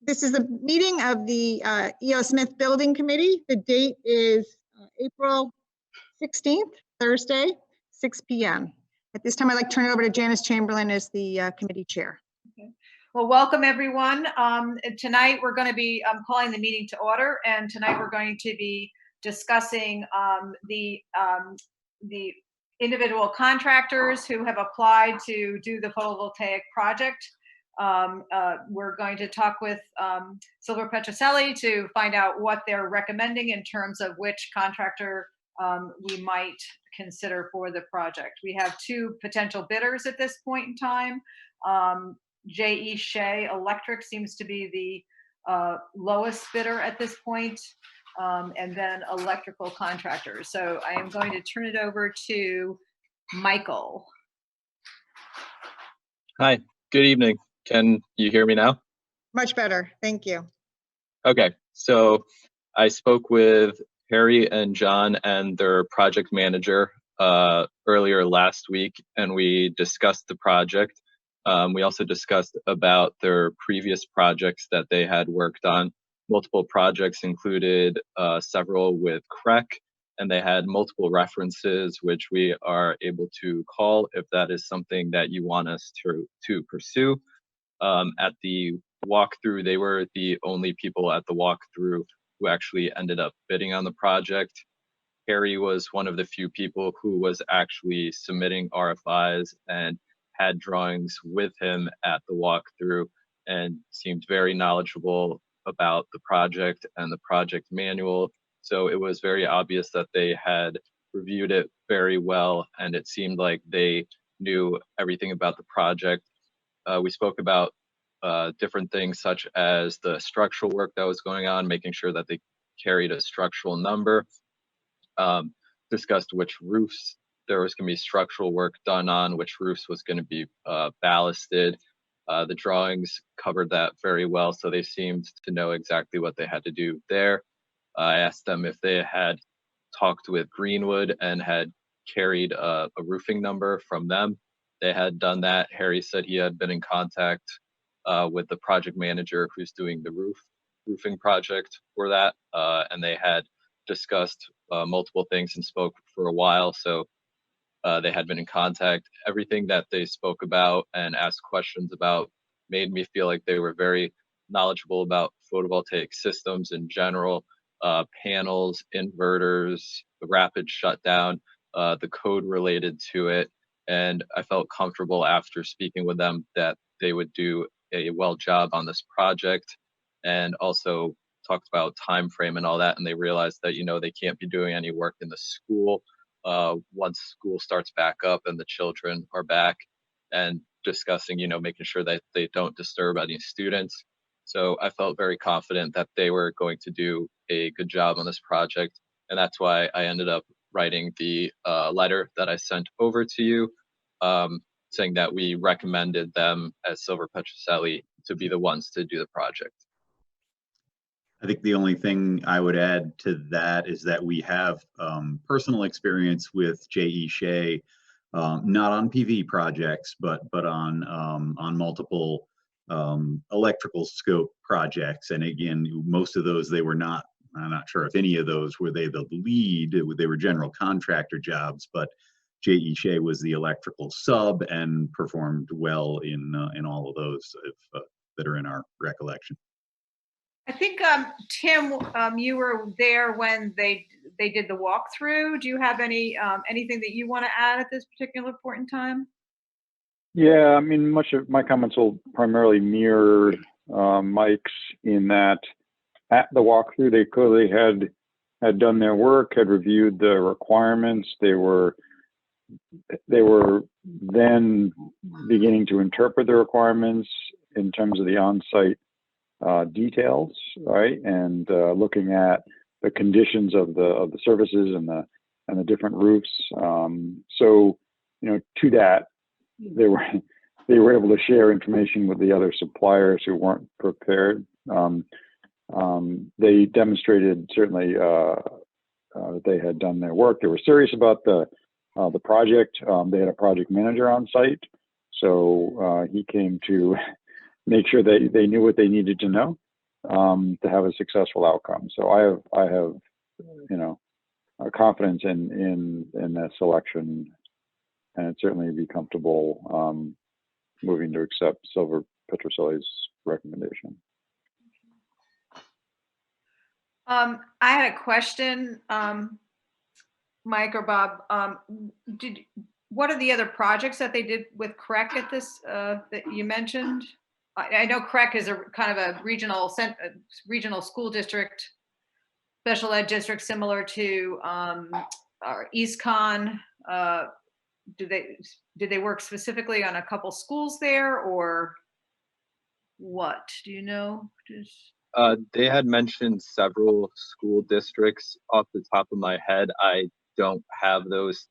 This is the meeting of the E.O. Smith Building Committee. The date is April 16th, Thursday, 6 p.m. At this time, I'd like to turn it over to Janice Chamberlain as the committee chair. Okay. Well, welcome everyone. Tonight we're going to be calling the meeting to order, and tonight we're going to be discussing the individual contractors who have applied to do the photovoltaic project. We're going to talk with Silver Petrocelli to find out what they're recommending in terms of which contractor we might consider for the project. We have two potential bidders at this point in time. J.E. Shea Electric seems to be the lowest bidder at this point, and then electrical contractors. So I am going to turn it over to Michael. Hi, good evening. Can you hear me now? Much better, thank you. Okay, so I spoke with Harry and John and their project manager earlier last week, and we discussed the project. We also discussed about their previous projects that they had worked on. Multiple projects included several with CREC, and they had multiple references, which we are able to call if that is something that you want us to pursue. At the walkthrough, they were the only people at the walkthrough who actually ended up bidding on the project. Harry was one of the few people who was actually submitting RFIs and had drawings with him at the walkthrough and seemed very knowledgeable about the project and the project manual. So it was very obvious that they had reviewed it very well, and it seemed like they knew everything about the project. We spoke about different things such as the structural work that was going on, making sure that they carried a structural number, discussed which roofs there was going to be structural work done on, which roofs was going to be ballasted. The drawings covered that very well, so they seemed to know exactly what they had to do there. I asked them if they had talked with Greenwood and had carried a roofing number from them. They had done that. Harry said he had been in contact with the project manager who's doing the roofing project for that, and they had discussed multiple things and spoke for a while. So they had been in contact. Everything that they spoke about and asked questions about made me feel like they were very knowledgeable about photovoltaic systems in general, panels, inverters, the rapid shutdown, the code related to it. And I felt comfortable after speaking with them that they would do a well job on this project, and also talked about time frame and all that. And they realized that, they can't be doing any work in the school once school starts back up and the children are back, and discussing, making sure that they don't disturb any students. So I felt very confident that they were going to do a good job on this project. And that's why I ended up writing the letter that I sent over to you, saying that we recommended them as Silver Petrocelli to be the ones to do the project. I think the only thing I would add to that is that we have personal experience with J.E. Shea, not on PV projects, but on multiple electrical scope projects. And again, most of those, they were not, I'm not sure if any of those were they the lead. They were general contractor jobs, but J.E. Shea was the electrical sub and performed well in all of those that are in our recollection. I think, Tim, you were there when they did the walkthrough. Do you have anything that you want to add at this particular point in time? Yeah, I mean, much of my comments will primarily mirror Mike's, in that at the walkthrough, they clearly had done their work, had reviewed the requirements. They were then beginning to interpret the requirements in terms of the on-site details, right, and looking at the conditions of the surfaces and the different roofs. So, to that, they were able to share information with the other suppliers who weren't prepared. They demonstrated certainly that they had done their work. They were serious about the project. They had a project manager on site, so he came to make sure that they knew what they needed to know. to have a successful outcome. So I have, confidence in that selection, and I'd certainly be comfortable moving to accept Silver Petroselli's recommendation. I had a question, Mike or Bob. What are the other projects that they did with CREC at this that you mentioned? I know CREC is a kind of a regional school district, special ed district, similar to our EastCon. Did they work specifically on a couple schools there, or what? Do you know? They had mentioned several school districts. Off the top of my head, I don't have those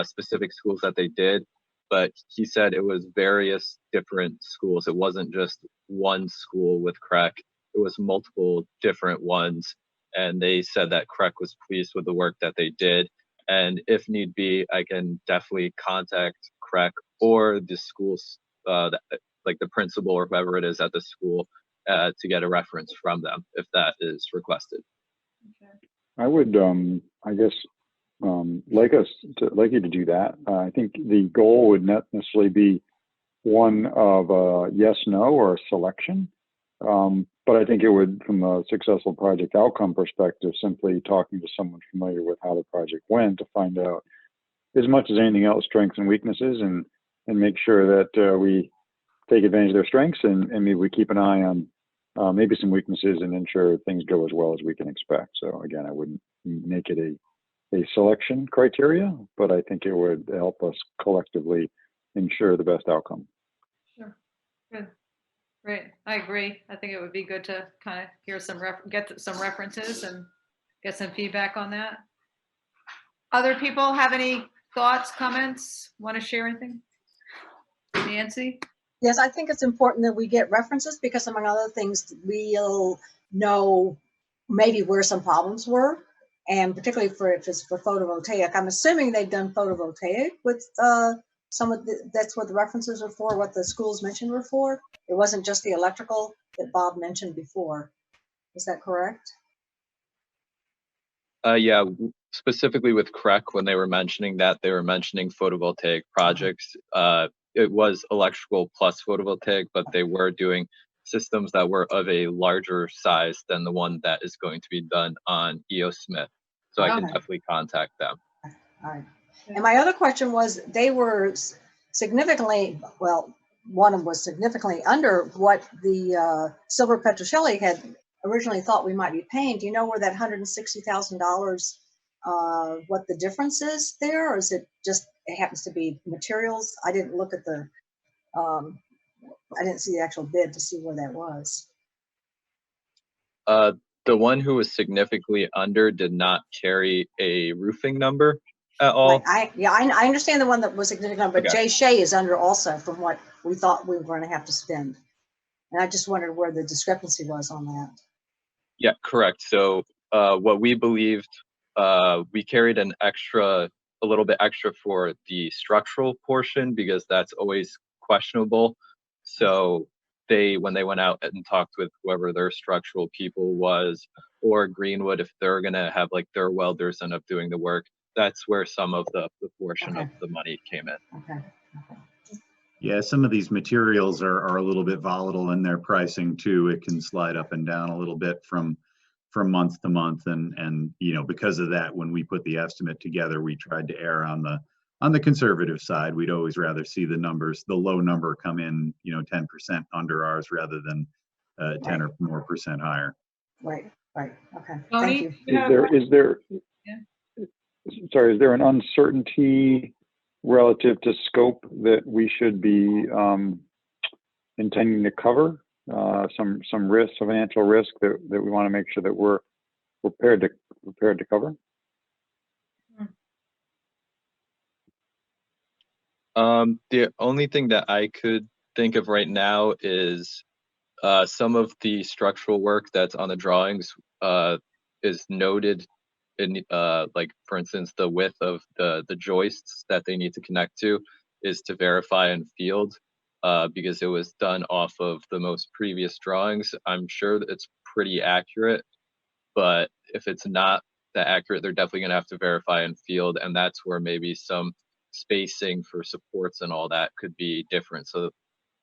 specific schools that they did, but he said it was various different schools. It wasn't just one school with CREC. It was multiple different ones. And they said that CREC was pleased with the work that they did. And if need be, I can definitely contact CREC or the schools, like the principal or whoever it is at the school, to get a reference from them if that is requested. Okay. I would, I guess, like you to do that. I think the goal would not necessarily be one of a yes, no, or a selection. But I think it would, from a successful project outcome perspective, simply talking to someone familiar with how the project went to find out, as much as anything else, strengths and weaknesses, and make sure that we take advantage of their strengths, and maybe we keep an eye on maybe some weaknesses, and ensure things go as well as we can expect. So again, I wouldn't make it a selection criteria, but I think it would help us collectively ensure the best outcome. Sure. Good. Great. I agree. I think it would be good to kind of hear get some references and get some feedback on that. Other people have any thoughts, comments, want to share anything? Nancy? Yes, I think it's important that we get references, because among other things, we'll know maybe where some problems were, and particularly if it's for photovoltaic. I'm assuming they've done photovoltaic with that's what the references are for, what the schools mentioned were for. It wasn't just the electrical that Bob mentioned before. Is that correct? Yeah, specifically with CREC, when they were mentioning that, they were mentioning photovoltaic projects. It was electrical plus photovoltaic, but they were doing systems that were of a larger size than the one that is going to be done on EO Smith. So I can definitely contact them. All right. And my other question was, they were significantly, well, one of them was significantly under what the Silver Petroselli had originally thought we might be paying. Do you know where that $160,000, what the difference is there? Or is it just, it happens to be materials? I didn't look at the, I didn't see the actual bid to see where that was. The one who was significantly under did not carry a roofing number at all. Right. I understand the one that was significant, but Okay. Jay Shea is under also from what we thought we were going to have to spend. And I just wondered where the discrepancy was on that. Yeah, correct. So what we believed, we carried a little bit extra for the structural portion, because that's always questionable. So when they went out and talked with whoever their structural people was, or Greenwood, if they're gonna have like their welders end up doing the work, that's where some of the portion of the money came in. Okay. Yeah, some of these materials are a little bit volatile in their pricing too. It can slide up and down a little bit from month to month, and because of that, when we put the estimate together, we tried to err on the conservative side. We'd always rather see the low number come in 10% under ours rather than 10 or more percent higher. Right. Okay. Tony, Thank you. Is there Yeah. Sorry, is there an uncertainty relative to scope that we should be intending to cover? Some risk, financial risk that we want to make sure that we're prepared to cover? The only thing that I could think of right now is some of the structural work that's on the drawings is noted in, like, for instance, the width of the joists that they need to connect to is to verify in field, because it was done off of the most previous drawings. I'm sure that it's pretty accurate. But if it's not that accurate, they're definitely going to have to verify in field, and that's where maybe some spacing for supports and all that could be different. So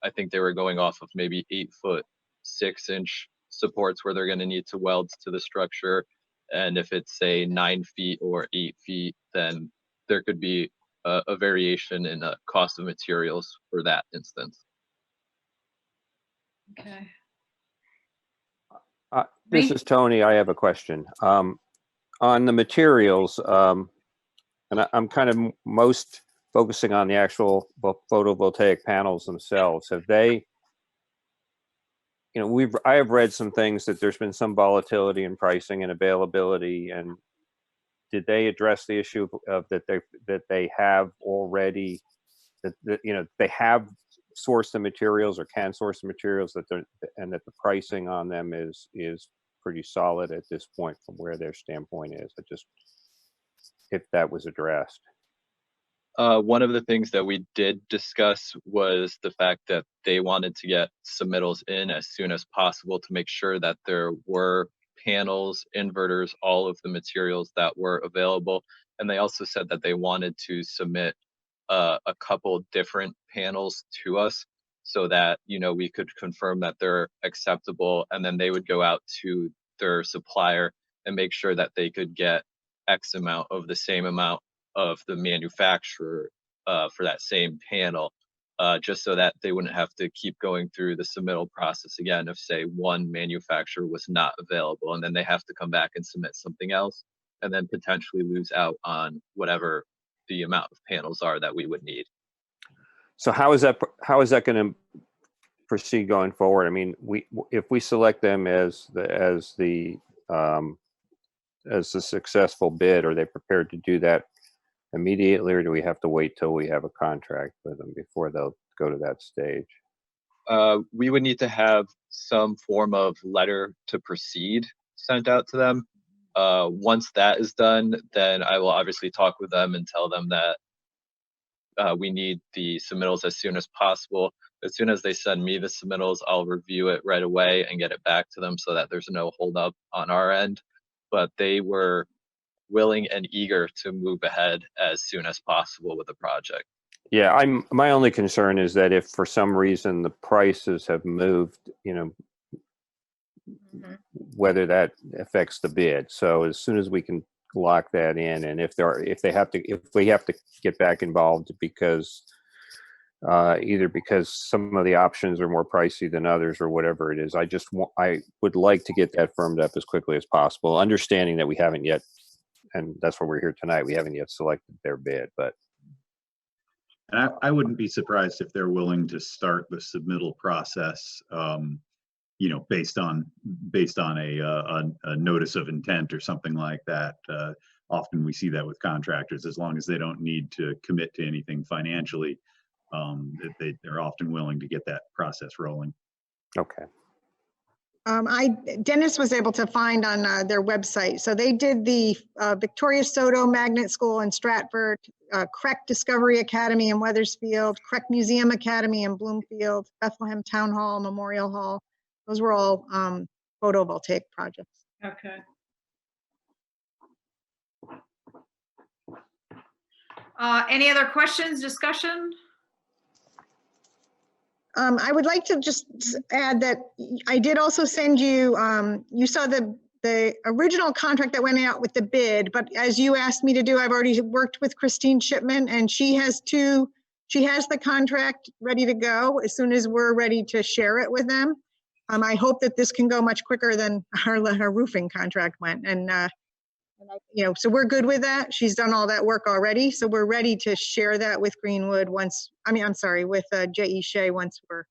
I think they were going off of maybe 8-foot 6-inch supports where they're going to need to weld to the structure. And if it's say 9 feet or 8 feet, then there could be a variation in the cost of materials for that instance. Okay. This Me? is Tony. I have a question. On the materials, and I'm kind of most focusing on the actual photovoltaic panels themselves. Have they, I have read some things that there's been some volatility in pricing and availability, and did they address the issue of that they have already, that they have sourced the materials or can source the materials and that the pricing on them is pretty solid at this point from where their standpoint is? If that was addressed. One of the things that we did discuss was the fact that they wanted to get submittals in as soon as possible to make sure that there were panels, inverters, all of the materials that were available. And they also said that they wanted to submit a couple different panels to us so that, we could confirm that they're acceptable, and then they would go out to their supplier and make sure that they could get X amount of the same amount of the manufacturer for that same panel, just so that they wouldn't have to keep going through the submittal process again if, say, one manufacturer was not available, and then they have to come back and submit something else, and then potentially lose out on whatever the amount of panels are that we would need. So how is that going to proceed going forward? I mean, if we select them as the successful bid, are they prepared to do that immediately, or do we have to wait till we have a contract with them before they'll go to that stage? We would need to have some form of letter to proceed sent out to them. Once that is done, then I will obviously talk with them and tell them that we need the submittals as soon as possible. As soon as they send me the submittals, I'll review it right away and get it back to them so that there's no holdup on our end. But they were willing and eager to move ahead as soon as possible with the project. Yeah, my only concern is that if for some reason the prices have moved, whether that affects the bid. So as soon as we can lock that in, and if we have to get back involved because either because some of the options are more pricey than others or whatever it is, I would like to get that firmed up as quickly as possible, understanding that we haven't yet, and that's why we're here tonight, we haven't yet selected their bid. But and I wouldn't be surprised if they're willing to start the submittal process, based on a notice of intent or something like that. Often we see that with contractors, as long as they don't need to commit to anything financially, they're often willing to get that process rolling. okay. Dennis was able to find on their website. So they did the Victoria Soto Magnet School in Stratford, Creck Discovery Academy in Wethersfield, Creck Museum Academy in Bloomfield, Bethlehem Town Hall, Memorial Hall. Those were all photovoltaic projects. Okay. Any other questions, discussion? I would like to just add that I did also send you, you saw the original contract that went out with the bid, but as you asked me to do, I've already worked with Christine Shipman, and she has the contract ready to go as soon as we're ready to share it with them. I hope that this can go much quicker than our roofing contract went. So we're good with that. She's done all that work already. So we're ready to share that with Greenwood with J.E. Shea once we're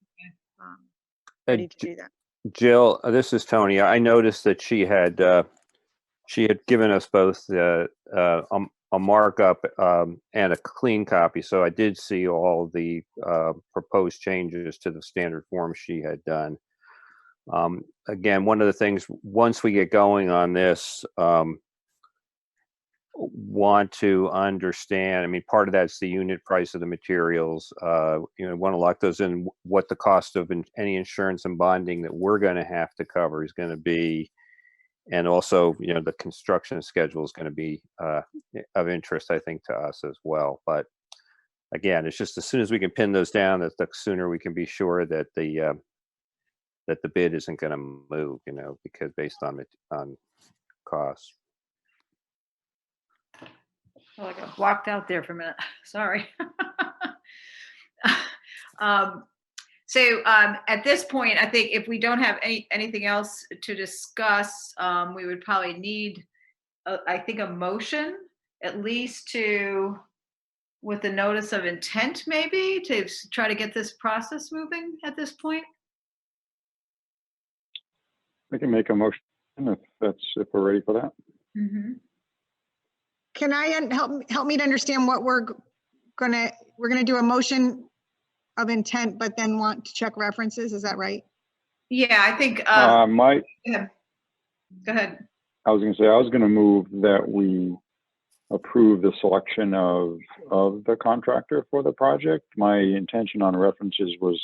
ready to do that. Jill, this is Tony. I noticed that she had given us both a markup and a clean copy. So I did see all the proposed changes to the standard form she had done. Again, one of the things, once we get going on this, want to understand, I mean, part of that's the unit price of the materials. Want to lock those in, what the cost of any insurance and bonding that we're going to have to cover is going to be. And also, the construction schedule is going to be of interest, I think, to us as well. But again, it's just as soon as we can pin those down, that the sooner we can be sure that the bid isn't going to move, because based on costs. I got blocked out there for a minute. Sorry. At this point, I think if we don't have anything else to discuss, we would probably need, I think, a motion, at least with the notice of intent, maybe, to try to get this process moving at this point. We can make a motion if we're ready for that. Mm-hmm. Can I help me to understand what we're gonna do a motion of intent, but then want to check references? Is that right? Yeah, I think. Go ahead. I was going to say, I was going to move that we approve the selection of the contractor for the project. My intention on references was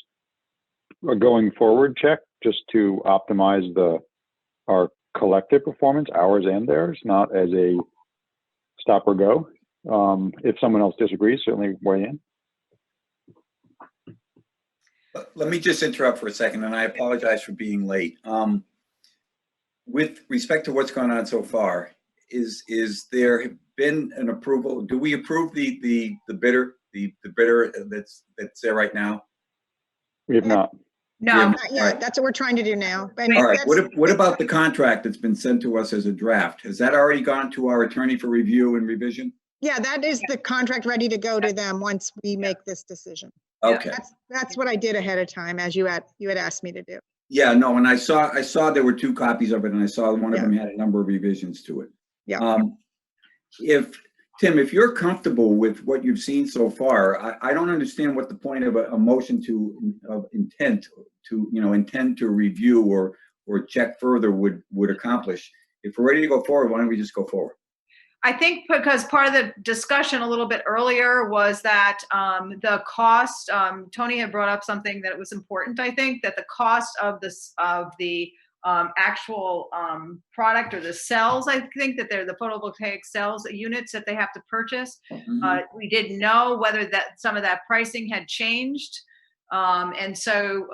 a going forward check, just to optimize our collective performance, ours and theirs, not as a stop or go. If someone else disagrees, certainly weigh in. Let me just interrupt for a second, and I apologize for being late. With respect to what's gone on so far, is there been an approval? Do we approve the bidder, the bidder that's there right now? We have not. No. Not yet. Right. That's what we're trying to do now. And All right. that's- What about the contract that's been sent to us as a draft? Has that already gone to our attorney for review and revision? Yeah, that is the contract ready to go to them once we make this decision. Okay. That's what I did ahead of time, as you had asked me to do. Yeah, no, and I saw there were 2 copies of it, and I saw one of them had a number of revisions to it. Yeah. Tim, if you're comfortable with what you've seen so far, I don't understand what the point of a motion of intent to review or check further would accomplish. If we're ready to go forward, why don't we just go forward? I think because part of the discussion a little bit earlier was that the cost, Tony had brought up something that was important, I think, that the cost of the actual product or the cells, I think that they're the photovoltaic cells, units that they have to purchase. We didn't know whether some of that pricing had changed. And so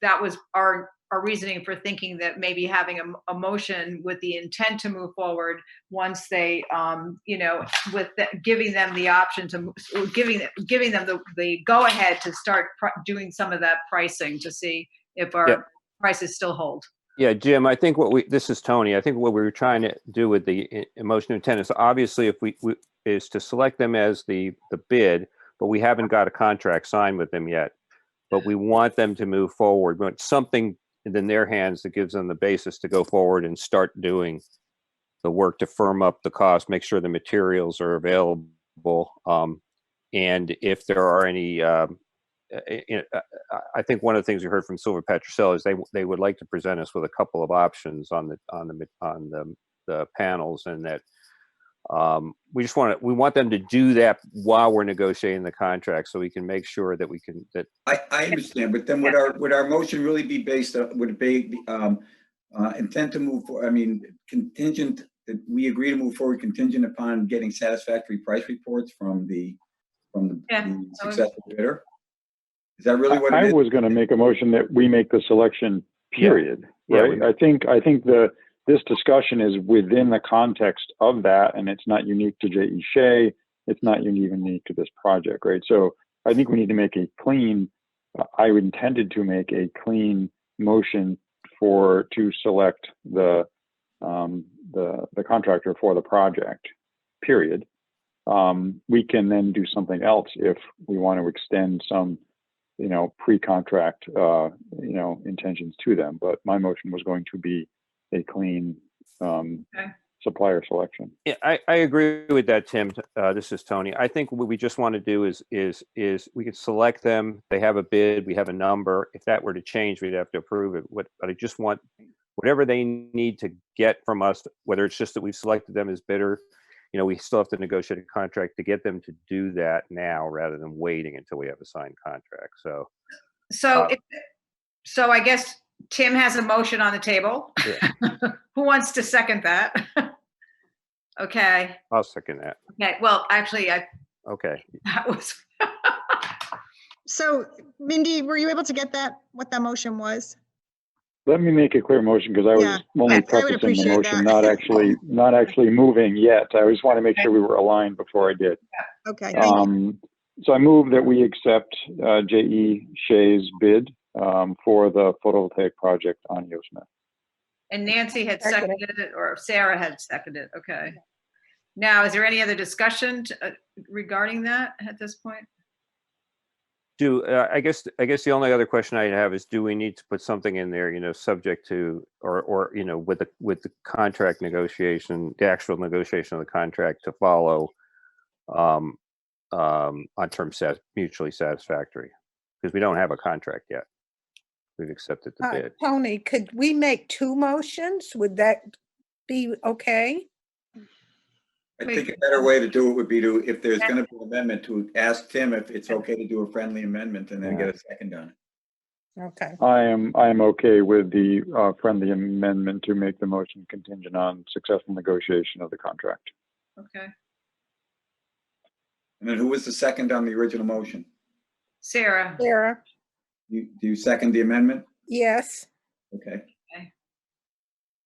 that was our reasoning for thinking that maybe having a motion with the intent to move forward once they, giving them the option to, giving them the go ahead to start doing some of that pricing to see if our prices still hold. Yeah, Jim, I think this is Tony. I think what we were trying to do with the motion of intent is obviously is to select them as the bid, but we haven't got a contract signed with them yet. But we want them to move forward. We want something in their hands that gives them the basis to go forward and start doing the work to firm up the cost, make sure the materials are available. And if there are any, I think one of the things we heard from Silver Petrocelli is they would like to present us with a couple of options on the panels, and that we want them to do that while we're negotiating the contract, so we can make sure that I understand, but then would our motion really be based on, would it be intent to move forward? I mean, contingent, that we agree to move forward contingent upon getting satisfactory price reports from the successful bidder? Is that really what it is? I was going to make a motion that we make the selection, period. Yeah. Right. I think this discussion is within the context of that, and it's not unique to J.E. Shea. It's not even unique to this project, right? So I think we need to make a clean, I intended to make a clean motion to select the contractor for the project, period. We can then do something else if we want to extend some, pre-contract, intentions to them. But my motion was going to be a clean supplier selection. Yeah, I agree with that, Tim. This is Tony. I think what we just want to do is we can select them. They have a bid. We have a number. If that were to change, we'd have to approve it. But I just want whatever they need to get from us, whether it's just that we've selected them as bidder, you know, we still have to negotiate a contract to get them to do that now rather than waiting until we have a signed contract. So, So, so I guess Tim has a motion on the table. Yeah. Who wants to second that? Okay, I'll second that. okay, well, actually, Okay. that was, So Mindy, were you able to get that, what that motion was? Let me make a clear motion because I was Yeah, only I would prefacing the appreciate motion, that. not actually moving yet. I just want to make sure we were aligned before I did. Okay, thank you. So I move that we accept J.E. Shea's bid for the photovoltaic project on Yosemite. and Nancy had Second. seconded it, or Sarah had seconded it, okay. Now, is there any other discussion regarding that at this point? I guess the only other question I have is, do we need to put something in there, you know, subject to, or you know, with the contract negotiation, the actual negotiation of the contract to follow, on terms mutually satisfactory, because we don't have a contract yet. We've accepted the bid. Tony, could we make two motions? Would that be okay? I think a better way to do it would be to, if there's going to be an amendment, to ask Tim if it's okay to do a friendly amendment and then get a second on it. Okay. I am okay with the friendly amendment to make the motion contingent on successful negotiation of the contract. Okay, And then who was the second on the original motion? Sarah, Sarah, Do you second the amendment? yes. Okay.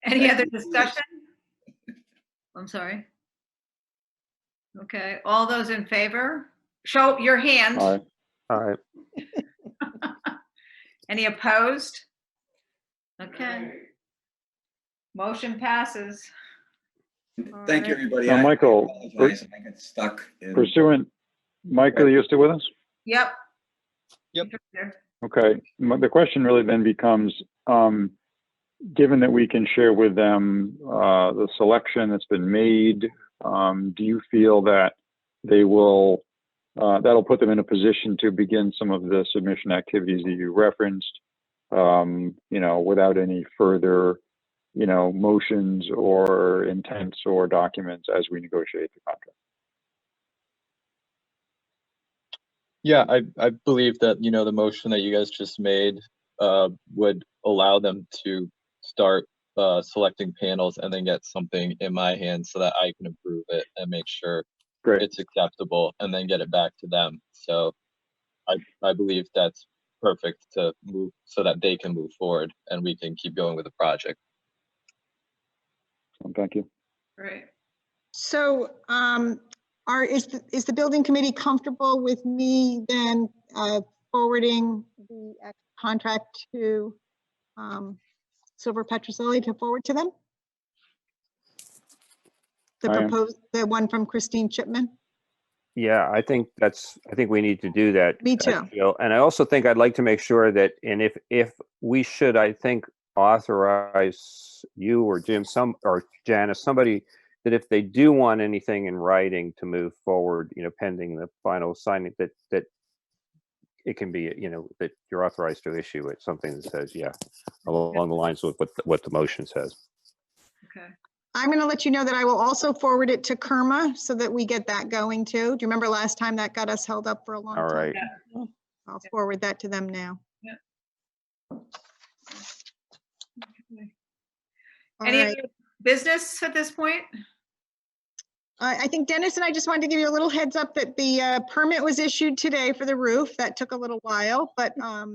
any other discussion? I'm sorry. Okay, all those in favor, show your hand. Aye. All right. Any opposed? Okay. Motion passes. Thank you, everybody. Now, I Michael, apologize. I got stuck. Pursuant, Michael, are you still with us? Yep. Yep. Okay, the question really then becomes, given that we can share with them the selection that's been made, do you feel that they will, that'll put them in a position to begin some of the submission activities that you referenced, you know, without any further, you know, motions or intents or documents as we negotiate the contract? Yeah, I believe that, you know, the motion that you guys just made would allow them to start selecting panels and then get something in my hands so that I can approve it and make sure Great. it's acceptable and then get it back to them. So I believe that's perfect to move so that they can move forward and we can keep going with the project. Thank you. Great. So is the building committee comfortable with me then forwarding the contract to Silver Petroselli to forward to them? The I am. proposed, the one from Christine Chipman? Yeah, I think we need to do that. Me too. Jill. And I also think I'd like to make sure that, and if we should, I think, authorize you or Jim, or Janice, somebody, that if they do want anything in writing to move forward, you know, pending the final signing, that it can be, you know, that you're authorized to issue it, something that says, yeah, along the lines of what the motion says. Okay. I'm going to let you know that I will also forward it to Kerma so that we get that going too. Do you remember last time that got us held up for a long time? All right. I'll forward that to them now. All Any right. other business at this point? I think Dennis and I just wanted to give you a little heads up that the permit was issued today for the roof. That took a little while, but I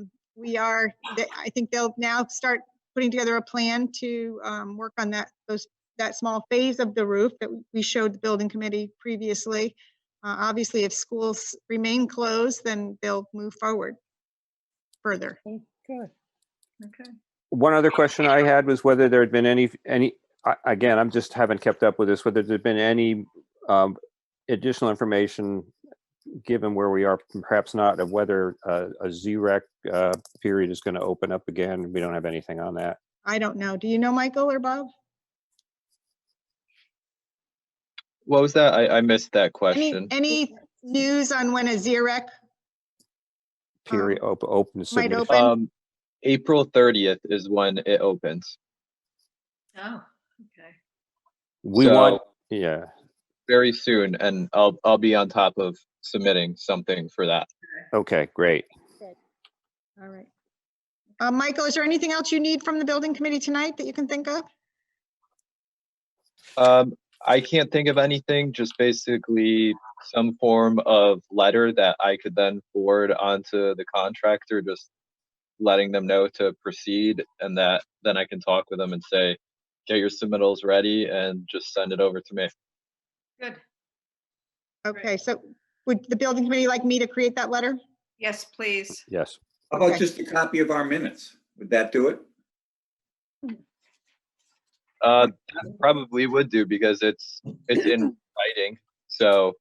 think they'll now start putting together a plan to work on that small phase of the roof that we showed the building committee previously. Obviously, if schools remain closed, then they'll move forward further. Good. Okay. One other question I had was whether there had been any, again, I'm just haven't kept up with this, whether there'd been any additional information given where we are, perhaps not, of whether a ZREC period is going to open up again. We don't have anything on that. I don't know. Do you know, Michael or Bob? What was that? I missed that question. Any news on when a ZREC Period open. might submission. open? April 30th is when it opens. Oh, okay. We So- want, yeah. very soon, and I'll be on top of submitting something for that. Okay, great. All right. Michael, is there anything else you need from the building committee tonight that you can think of? I can't think of anything, just basically some form of letter that I could then forward onto the contractor, just letting them know to proceed, and that then I can talk with them and say, get your submittals ready and just send it over to me. Good. Okay, so would the building committee like me to create that letter? Yes, please. Yes. How about Okay. just a copy of our minutes? Would that do it? That probably would do because it's in writing. So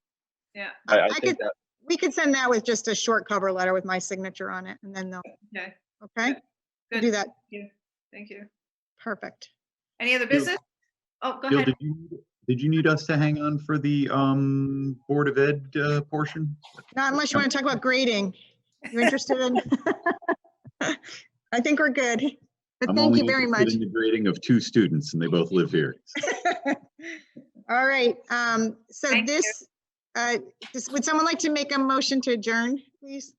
Yeah. I I think could, that we could send that with just a short cover letter with my signature on it, and then they'll, Okay. okay? We'll Good. do that. Thank you. Perfect. Any other business? Oh, go Bill, ahead. did you need us to hang on for the Board of Ed portion? Not unless you want to talk about grading. You interested in? I think we're good. But I'm thank only you very much. interested in the grading of 2 students, and they both live here. All right, so Thank you. would someone like to make a motion to adjourn, please?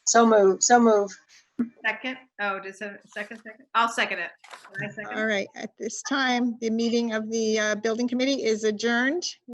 So move, so move. Second. Oh, does a second? I'll second it. Can I second? All right, at this time, the meeting of the building committee is adjourned.